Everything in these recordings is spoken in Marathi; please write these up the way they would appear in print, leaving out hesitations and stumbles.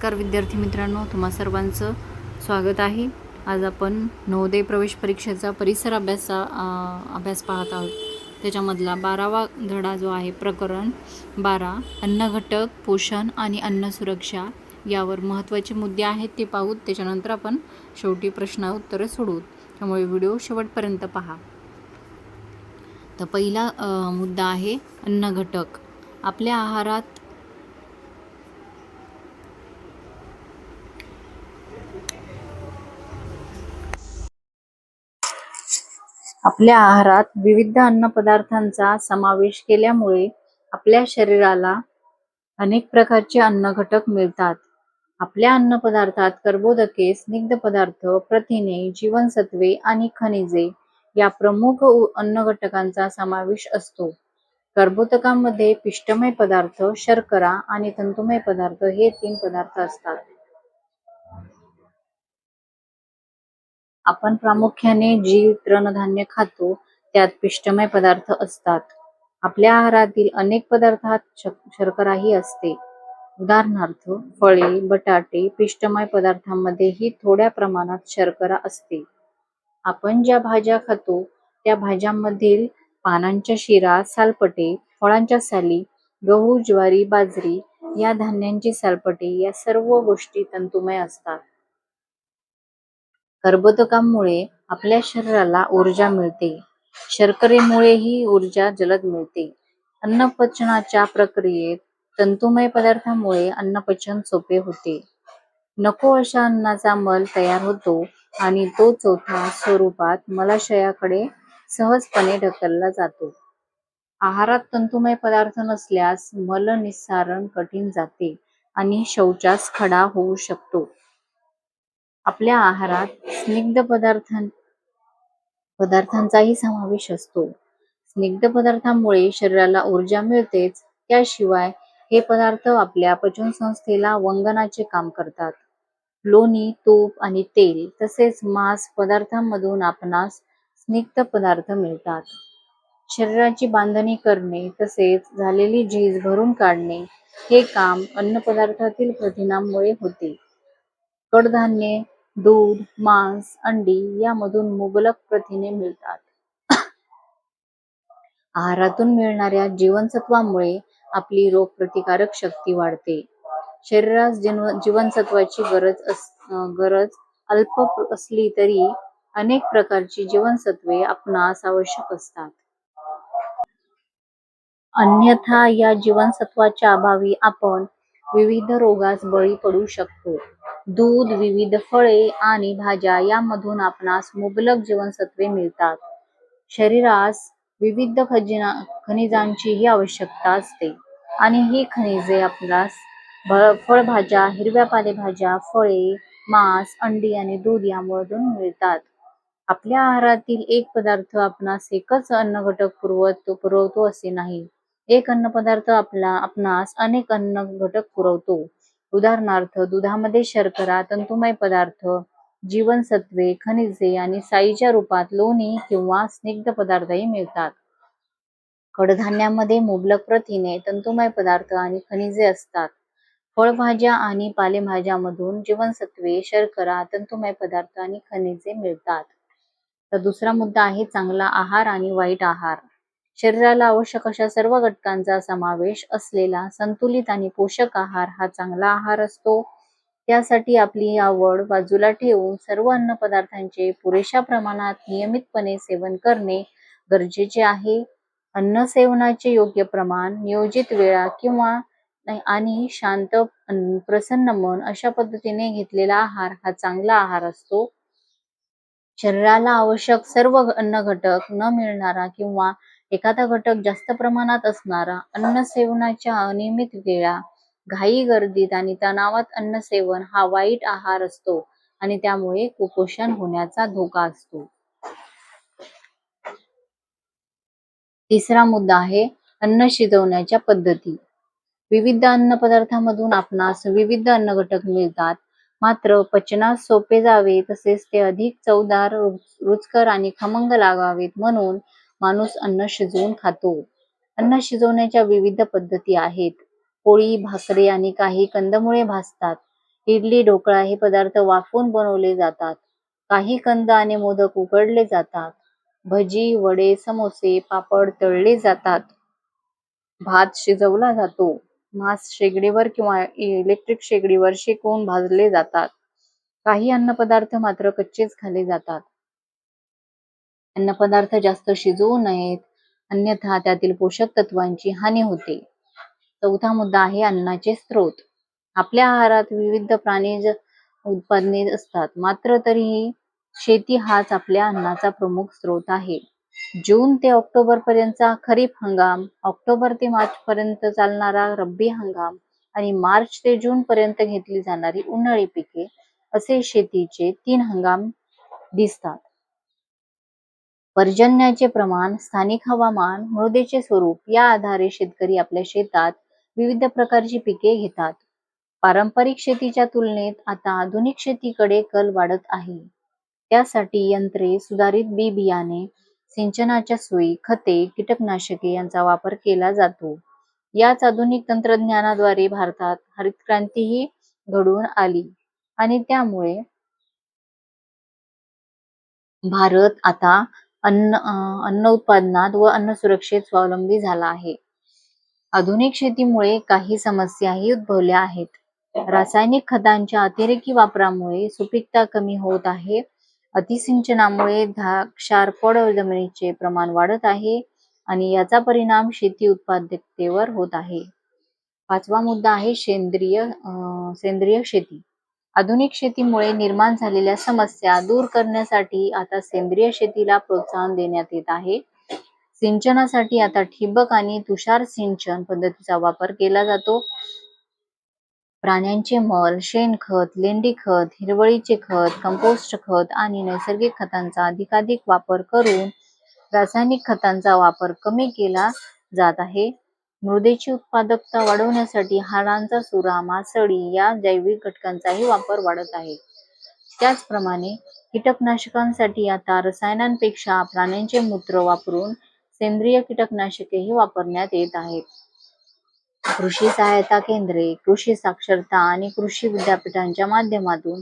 नमस्कार विद्यार्थी मित्रांनो, तुम्हा सर्वांचं स्वागत आहे. आज आपण नवोदय प्रवेश परीक्षेचा परिसर अभ्यास पाहत आहोत. त्याच्यामधला 12वा धडा जो आहे, प्रकरण 12 अन्न घटक, पोषण आणि अन्न सुरक्षा यावर महत्त्वाचे मुद्दे आहेत ते पाहूत. त्याच्यानंतर आपण शेवटी प्रश्न उत्तरे सोडवू. त्यामुळे व्हिडिओ शेवटपर्यंत पहा. तर पहिला मुद्दा आहे अन्न घटक. आपल्या आहारात विविध अन्नपदार्थांचा समावेश केल्यामुळे आपल्या शरीराला अनेक प्रकारचे अन्न घटक मिळतात. आपल्या अन्नपदार्थात कर्बोदके, स्निग्ध पदार्थ, प्रथिने, जीवनसत्वे आणि खनिजे या प्रमुख अन्न घटकांचा समावेश असतो. कर्बोदकांमध्ये पिष्टमय पदार्थ, शर्करा आणि तंतुमय पदार्थ हे 3 पदार्थ असतात. आपण प्रामुख्याने जी तृणधान्य खातो त्यात पिष्टमय पदार्थ असतात. आपल्या आहारातील अनेक पदार्थात शर्कराही असते. उदाहरणार्थ फळे, बटाटे, पिष्टमय पदार्थांमध्येही थोड्या प्रमाणात शर्करा असते. आपण ज्या भाज्या खातो त्या भाज्यांमधील पानांच्या शिरा, सालपटे, फळांच्या साली, गहू, ज्वारी, बाजरी या धान्यांची सालपटे या सर्व गोष्टी तंतुमय असतात. कर्बोदकांमुळे आपल्या शरीराला ऊर्जा मिळते. शर्करेमुळे ही ऊर्जा जलद मिळते. अन्नपचनाच्या प्रक्रियेत तंतुमय पदार्थांमुळे अन्नपचन सोपे होते. नको अशा अन्नाचा मल तयार होतो आणि तो चौथा स्वरूपात मलाशयाकडे सहजपणे ढकलला जातो. आहारात तंतुमय पदार्थ नसल्यास मलनिस्सारण कठीण जाते आणि शौचास खडा होऊ शकतो. आपल्या आहारात स्निग्ध पदार्थांचाही समावेश असतो. स्निग्ध पदार्थांमुळे शरीराला ऊर्जा मिळतेच, त्याशिवाय हे पदार्थ आपल्या पचनसंस्थेला वंगणाचे काम करतात. लोणी, तूप आणि तेल तसेच मांस पदार्थांमधून आपणास स्निग्ध पदार्थ मिळतात. शरीराची बांधणी करणे तसेच झालेली झीज भरून काढणे हे काम अन्नपदार्थातील प्रथिनांमुळे होते. कडधान्ये, दूध, मांस, अंडी यामधून मुबलक प्रथिने मिळतात. आहारातून मिळणाऱ्या जीवनसत्वामुळे आपली रोगप्रतिकारक शक्ती वाढते. शरीरास जीवनसत्वाची गरज अल्प असली तरी अनेक प्रकारची जीवनसत्वे आपणास आवश्यक असतात. अन्यथा या जीवनसत्वाच्या अभावी आपण विविध रोगास बळी पडू शकतो. दूध, विविध फळे आणि भाज्या यामधून आपणास मुबलक जीवनसत्वे मिळतात. शरीरास विविध खनिजांचीही आवश्यकता असते आणि ही खनिजे आपणास फळभाज्या, हिरव्या पालेभाज्या, फळे, मांस, अंडी आणि दूध यामधून मिळतात. आपल्या आहारातील एक पदार्थ आपणास एकच अन्न घटक पुरवतो असे नाही. एक अन्नपदार्थ आपणास अनेक अन्न घटक पुरवतो. उदाहरणार्थ दुधामध्ये शर्करा, तंतुमय पदार्थ, जीवनसत्वे, खनिजे आणि सायीच्या रूपात लोणी किंवा स्निग्ध पदार्थही मिळतात. कडधान्यांमध्ये मुबलक प्रथिने, तंतुमय पदार्थ आणि खनिजे असतात. फळभाज्या आणि पालेभाज्यांमधून जीवनसत्वे, शर्करा, तंतुमय पदार्थ आणि खनिजे मिळतात. तर दुसरा मुद्दा आहे चांगला आहार आणि वाईट आहार. शरीराला आवश्यक अशा सर्व घटकांचा समावेश असलेला संतुलित आणि पोषक आहार हा चांगला आहार असतो. त्यासाठी आपली आवड बाजूला ठेवून सर्व अन्नपदार्थांचे पुरेशा प्रमाणात नियमितपणे सेवन करणे गरजेचे आहे. अन्न सेवनाचे योग्य प्रमाण, नियोजित वेळा आणि शांत प्रसन्न मन अशा पद्धतीने घेतलेला आहार हा चांगला आहार असतो. शरीराला आवश्यक सर्व अन्न घटक न मिळणारा किंवा एखादा घटक जास्त प्रमाणात असणारा, अन्न सेवनाच्या अनियमित वेळा, घाई गर्दीत आणि तणावात अन्न सेवन हा वाईट आहार असतो आणि त्यामुळे कुपोषण होण्याचा धोका असतो. तिसरा मुद्दा आहे अन्न शिजवण्याच्या पद्धती. विविध अन्न पदार्थांमधून आपणास विविध अन्न घटक मिळतात. मात्र पचनास सोपे जावे तसेच ते अधिक चवदार, रुचकर आणि खमंग लागावेत म्हणून माणूस अन्न शिजवून खातो. अन्न शिजवण्याच्या विविध पद्धती आहेत. पोळी, भाकरी आणि काही कंदमुळे भाजतात. इडली, ढोकळा हे पदार्थ वाफवून बनवले जातात. काही कंद आणि मोदक उकडले जातात. भजी, वडे, समोसे, पापड तळले जातात. भात शिजवला जातो. मांस शेगडीवर किंवा इलेक्ट्रिक शेगडीवर शेकवून भाजले जातात. काही अन्नपदार्थ मात्र कच्चेच खाल्ले जातात. अन्नपदार्थ जास्त शिजवू नयेत, अन्यथा त्यातील पोषक तत्वांची हानी होते. चौथा मुद्दा आहे अन्नाचे स्रोत. आपल्या आहारात विविध प्राणीज उत्पादने असतात, मात्र तरीही शेती हाच आपल्या अन्नाचा प्रमुख स्रोत आहे. जून ते ऑक्टोबर पर्यंतचा खरीप हंगाम, ऑक्टोबर ते मार्च पर्यंत चालणारा रब्बी हंगाम आणि मार्च ते जून पर्यंत घेतली जाणारी उन्हाळी पिके असे शेतीचे 3 हंगाम दिसतात. पर्जन्याचे प्रमाण, स्थानिक हवामान, मृदेचे स्वरूप या आधारे शेतकरी आपल्या शेतात विविध प्रकारची पिके घेतात. पारंपरिक शेतीच्या तुलनेत आता आधुनिक शेतीकडे कल वाढत आहे. त्यासाठी यंत्रे, सुधारित बी-बियाणे, सिंचनाच्या सोयी, खते, कीटकनाशके यांचा वापर केला जातो. याच आधुनिक तंत्रज्ञानाद्वारे भारतात हरितक्रांतीही घडून आली आणि त्यामुळे भारत आता अन्न उत्पादनात व अन्न सुरक्षेत स्वावलंबी झाला आहे. आधुनिक शेतीमुळे काही समस्याही उद्भवल्या आहेत. रासायनिक खतांच्या अतिरेकी वापरामुळे सुपीकता कमी होत आहे. अतिसिंचनामुळे क्षारपड जमिनीचे प्रमाण वाढत आहे आणि याचा परिणाम शेती उत्पादकतेवर होत आहे. 5वा मुद्दा आहे सेंद्रिय शेती. आधुनिक शेतीमुळे निर्माण झालेल्या समस्या दूर करण्यासाठी आता सेंद्रिय शेतीला प्रोत्साहन देण्यात येत आहे. सिंचनासाठी आता ठिबक आणि तुषार सिंचन पद्धतीचा वापर केला जातो. प्राण्यांचे मल, शेणखत, लेंडीखत, हिरवळीचे खत, कंपोस्ट खत आणि नैसर्गिक खतांचा अधिकाधिक वापर करून रासायनिक खतांचा वापर कमी केला जात आहे. मृदेची उत्पादकता वाढवण्यासाठी हाडांचा सुरा, मासळी या जैविक घटकांचाही वापर वाढत आहे. त्याचप्रमाणे कीटकनाशकांसाठी आता रसायनांपेक्षा प्राण्यांचे मूत्र वापरून सेंद्रिय कीटकनाशकेही वापरण्यात येत आहेत. कृषी सहायता केंद्रे, कृषी साक्षरता आणि कृषी विद्यापीठांच्या माध्यमातून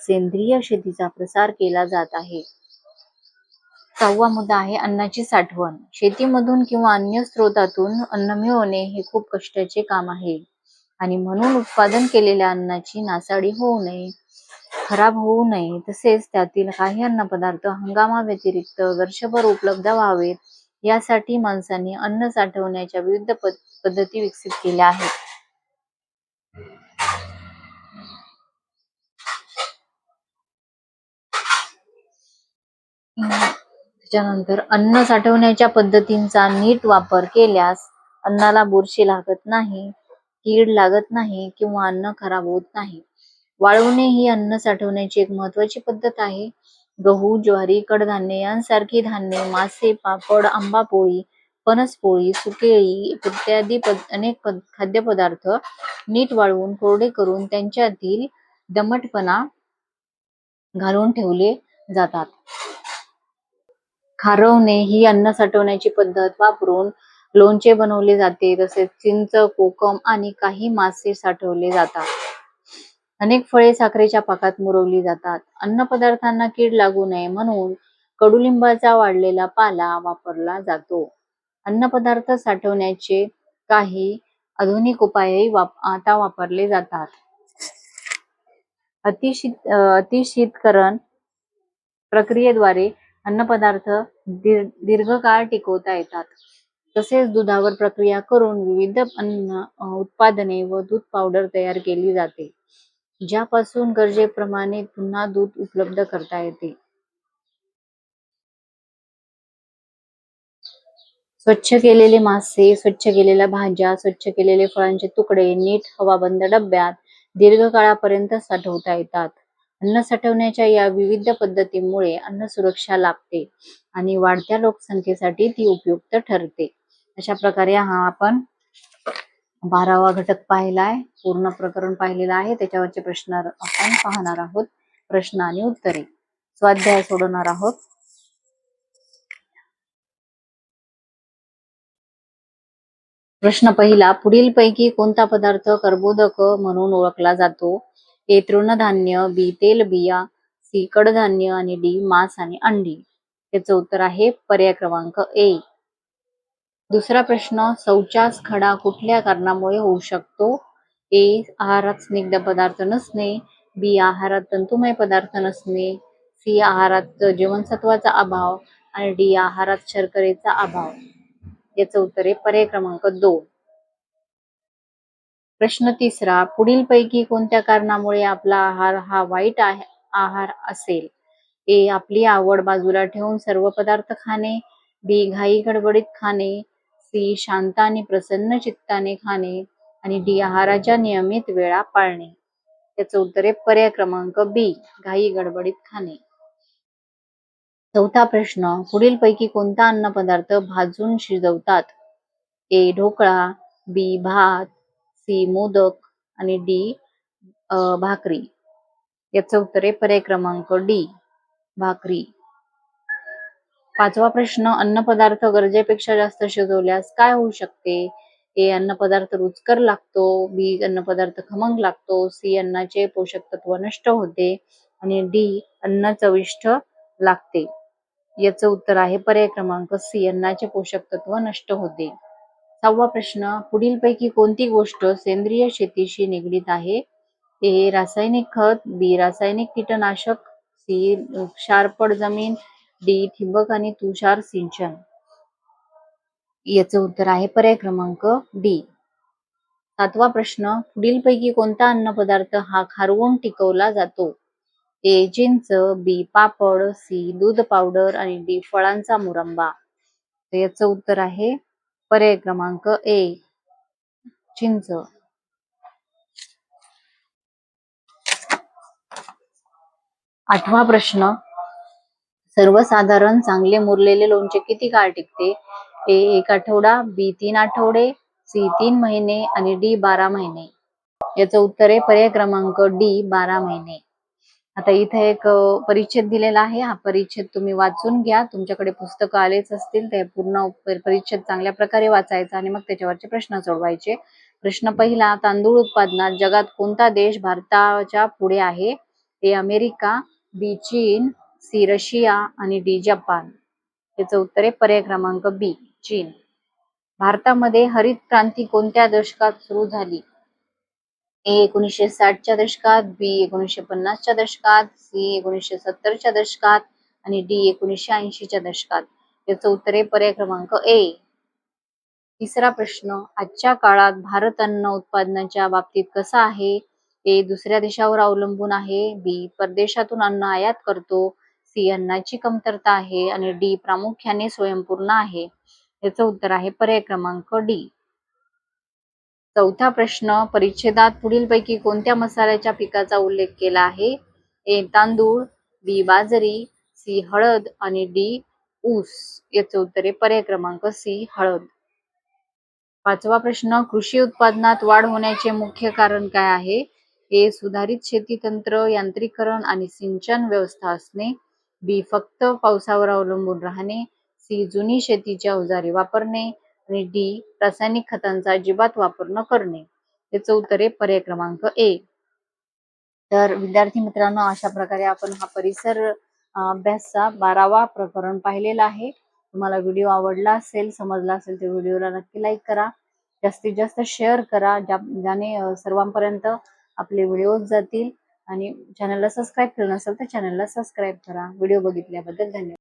सेंद्रिय शेतीचा प्रसार केला जात आहे. 6वा मुद्दा आहे अन्नाची साठवण. शेतीमधून किंवा अन्य स्रोतातून अन्न मिळवणे हे खूप कष्टाचे काम आहे आणि म्हणून उत्पादन केलेल्या अन्नाची नासाडी होऊ नये, खराब होऊ नये, तसेच त्यातील काही अन्नपदार्थ हंगामाव्यतिरिक्त वर्षभर उपलब्ध व्हावेत यासाठी माणसांनी अन्न साठवण्याच्या विविध पद्धती विकसित केल्या आहेत. त्याच्यानंतर अन्न साठवण्याच्या पद्धतींचा नीट वापर केल्यास अन्नाला बुरशी लागत नाही, कीड लागत नाही किंवा अन्न खराब होत नाही. वाळवणे ही अन्न साठवण्याची एक महत्त्वाची पद्धत आहे. गहू, ज्वारी, कडधान्ये यांसारखी धान्ये, मासे, पापड, आंबापोळी, फणसपोळी, सुकेळी इत्यादी अनेक खाद्यपदार्थ नीट वाळवून कोरडे करून त्यांच्यातील दमटपणा घालून ठेवले जातात. खारवणे ही अन्न साठवण्याची पद्धत वापरून लोणचे बनवले जाते. तसेच चिंच, कोकम आणि काही मासे साठवले जातात. अनेक फळे साखरेच्या पाकात मुरवली जातात. अन्नपदार्थांना कीड लागू नये म्हणून कडुलिंबाचा वाळलेला पाला वापरला जातो. अन्नपदार्थ साठवण्याचे काही आधुनिक उपायही आता वापरले जातात. अतिशीतकरण प्रक्रियेद्वारे अन्नपदार्थ दीर्घकाळ टिकवता येतात. तसेच दुधावर प्रक्रिया करून विविध अन्न उत्पादने व दूध पावडर तयार केली जाते, ज्यापासून गरजेप्रमाणे पुन्हा दूध उपलब्ध करता येते. स्वच्छ केलेले मासे, स्वच्छ केलेल्या भाज्या, स्वच्छ केलेले फळांचे तुकडे नीट हवाबंद डब्यात दीर्घकाळापर्यंत साठवता येतात. अन्न साठवण्याच्या या विविध पद्धतीमुळे अन्न सुरक्षा लाभते आणि वाढत्या लोकसंख्येसाठी ती उपयुक्त ठरते. अशा प्रकारे हा आपण 12वा घटक पाहिलाय, पूर्ण प्रकरण पाहिलेलं आहे. त्याच्यावरचे प्रश्न आपण पाहणार आहोत. प्रश्न आणि उत्तरे. स्वाध्याय सोडवणार आहोत. प्रश्न पहिला, पुढील पैकी कोणता पदार्थ कर्बोदक म्हणून ओळखला जातो? ए तृणधान्य, बी तेलबिया, सी कडधान्य आणि डी मांस आणि अंडी. याचं उत्तर आहे पर्याय क्रमांक ए. दुसरा प्रश्न, शौचास खडा कुठल्या कारणामुळे होऊ शकतो? ए आहारात स्निग्ध पदार्थ नसणे, बी आहारात तंतुमय पदार्थ नसणे, सी आहारात जीवनसत्वाचा अभाव आणि डी आहारात शर्करेचा अभाव. याचं उत्तर आहे पर्याय क्रमांक 2. प्रश्न तिसरा, पुढीलपैकी कोणत्या कारणामुळे आपला आहार हा वाईट आहार असेल? ए आपली आवड बाजूला ठेवून सर्व पदार्थ खाणे, बी घाई गडबडीत खाणे, सी शांत आणि प्रसन्न चित्ताने खाणे आणि डी आहाराच्या नियमित वेळा पाळणे. त्याचं उत्तर आहे पर्याय क्रमांक बी, घाई गडबडीत खाणे. चौथा प्रश्न, पुढीलपैकी कोणता अन्न पदार्थ भाजून शिजवतात? ए ढोकळा, बी भात, सी मोदक आणि डी भाकरी. याचं उत्तर आहे पर्याय क्रमांक डी, भाकरी. पाचवा प्रश्न, अन्नपदार्थ गरजेपेक्षा जास्त शिजवल्यास काय होऊ शकते? ए अन्नपदार्थ रुचकर लागतो, बी अन्नपदार्थ खमंग लागतो, सी अन्नाचे पोषक तत्व नष्ट होते आणि डी अन्न चविष्ट लागते. याचं उत्तर आहे पर्याय क्रमांक सी, अन्नाचे पोषक तत्व नष्ट होते. सहावा प्रश्न, पुढीलपैकी कोणती गोष्ट सेंद्रिय शेतीशी निगडीत आहे? ए रासायनिक खत, बी रासायनिक कीटनाशक, सी क्षारपड जमीन, डी ठिबक आणि तुषार सिंचन. याचं उत्तर आहे पर्याय क्रमांक डी. सातवा प्रश्न, पुढीलपैकी कोणता अन्नपदार्थ हा खारवून टिकवला जातो? ए चिंच, बी पापड, सी दूध पावडर आणि डी फळांचा मुरंबा. तर याचं उत्तर आहे पर्याय क्रमांक ए, चिंच. आठवा प्रश्न, सर्वसाधारण चांगले मुरलेले लोणचे किती काळ टिकते? ए 1 आठवडा, बी 3 आठवडे, सी 3 महिने आणि डी 12 महिने. याचं उत्तर आहे पर्याय क्रमांक डी, 12 महिने. आता इथे एक परिच्छेद दिलेला आहे. हा परिच्छेद तुम्ही वाचून घ्या. तुमच्याकडे पुस्तकं आलेच असतील, ते पूर्ण परिच्छेद चांगल्या प्रकारे वाचायचा आणि मग त्याच्यावरचे प्रश्न सोडवायचे. प्रश्न पहिला, तांदूळ उत्पादनात जगात कोणता देश भारताच्या पुढे आहे? ए अमेरिका, बी चीन, सी रशिया आणि डी जपान. याचं उत्तर आहे पर्याय क्रमांक बी, चीन. भारतामध्ये हरित क्रांती कोणत्या दशकात सुरू झाली? ए 1960च्या दशकात, बी 1950च्या दशकात, सी 1970च्या दशकात आणि डी 1980च्या दशकात. याचं उत्तर आहे पर्याय क्रमांक ए. तिसरा प्रश्न, आजच्या काळात भारत अन्न उत्पादनाच्या बाबतीत कसा आहे? ए दुसऱ्या देशावर अवलंबून आहे, बी परदेशातून अन्न आयात करतो, सी अन्नाची कमतरता आहे आणि डी प्रामुख्याने स्वयंपूर्ण आहे. याचं उत्तर आहे पर्याय क्रमांक डी. चौथा प्रश्न, परिच्छेदात पुढीलपैकी कोणत्या मसाल्याच्या पिकाचा उल्लेख केला आहे? ए तांदूळ, बी बाजरी, सी हळद आणि डी ऊस. याचं उत्तर आहे पर्याय क्रमांक सी, हळद. पाचवा प्रश्न, कृषी उत्पादनात वाढ होण्याचे मुख्य कारण काय आहे? ए सुधारित शेती तंत्र, यांत्रिकरण आणि सिंचन व्यवस्था असणे, बी फक्त पावसावर अवलंबून राहणे, सी जुनी शेतीची अवजारे वापरणे आणि डी रासायनिक खतांचा अजिबात वापर न करणे. याचं उत्तर आहे पर्याय क्रमांक ए. तर विद्यार्थी मित्रांनो, अशा प्रकारे आपण हा परिसर अभ्यासचा 12वा प्रकरण पाहिलेला आहे. तुम्हाला व्हिडिओ आवडला असेल, समजला असेल तर व्हिडिओला नक्की लाईक करा, जास्तीत जास्त शेअर करा, ज्याने सर्वांपर्यंत आपले व्हिडिओज जातील. आणि चॅनलला सबस्क्राईब केलं नसेल तर चॅनलला सबस्क्राईब करा. व्हिडिओ बघितल्याबद्दल धन्यवाद.